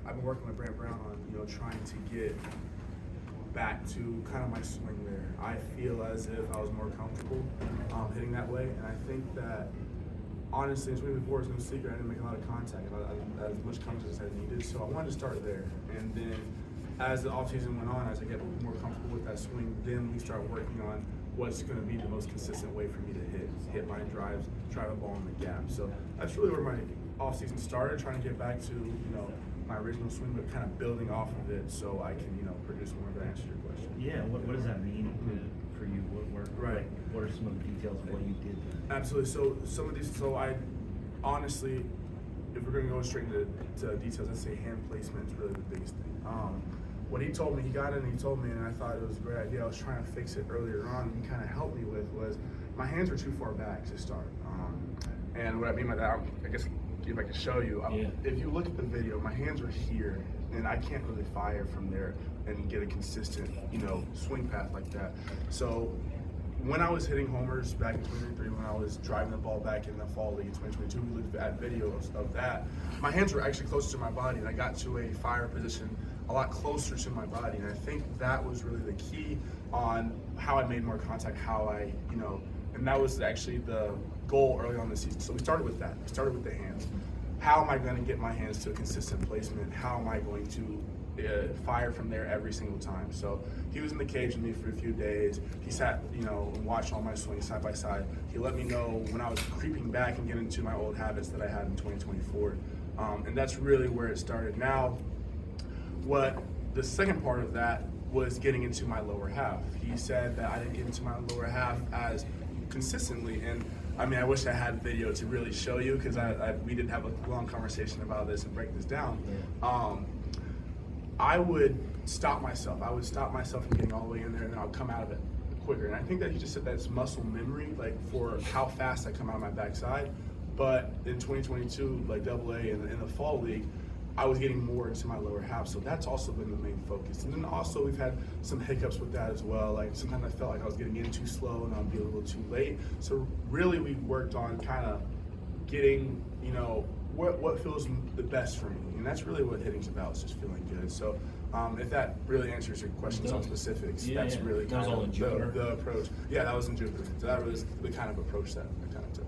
I've been working with Brant Brown on, trying to get back to kind of my swing there. I feel as if I was more comfortable hitting that way, and I think that honestly, in 2024 is no secret. I didn't make a lot of contact, as much contact as I needed. So I wanted to start there, and then as the offseason went on, as I get more comfortable with that swing, then we start working on what's going to be the most consistent way for me to hit line drives, drive a ball in the gap. So that's really where my offseason started, trying to get back to my original swing, but kind of building off of it so I can produce more to answer your question. Yeah, what does that mean for you? What are some of the details of what you did? Absolutely. So some of these. So I honestly, if we're going to go straight into details, I'd say hand placement is really the biggest thing. What he told me, he got it and he told me, and I thought it was a great idea. I was trying to fix it earlier on, and he kind of helped me with was my hands were too far back to start. And what I mean by that, I guess if I could show you, if you look at the video, my hands are here, and I can't really fire from there and get a consistent, swing path like that. So when I was hitting homers back in 2023, when I was driving the ball back in the fall league in 2022, we looked at videos of that. My hands were actually closer to my body, and I got to a fire position a lot closer to my body. And I think that was really the key on how I made more contact, how I, and that was actually the goal early on in the season. So we started with that. We started with the hands. How am I going to get my hands to a consistent placement? How am I going to fire from there every single time? So he was in the cage with me for a few days. He sat, and watched all my swings side by side. He let me know when I was creeping back and getting into my old habits that I had in 2024. And that's really where it started. Now, what the second part of that was getting into my lower half. He said that I didn't get into my lower half as consistently, and I mean, I wish I had video to really show you, because we did have a long conversation about this and break this down. I would stop myself. I would stop myself from getting all the way in there, and then I'll come out of it quicker. And I think that he just said that's muscle memory, like for how fast I come out of my backside. But in 2022, like AA in the fall league, I was getting more into my lower half, so that's also been the main focus. And then also we've had some hiccups with that as well. Like sometimes I felt like I was getting in too slow and I'd be a little too late. So really we worked on kind of getting, what feels the best for me. And that's really what hitting's about, is just feeling good. So if that really answers your questions on specifics, that's really kind of the approach. Yeah, that was in Jupiter. So that was the kind of approach that I kind of took.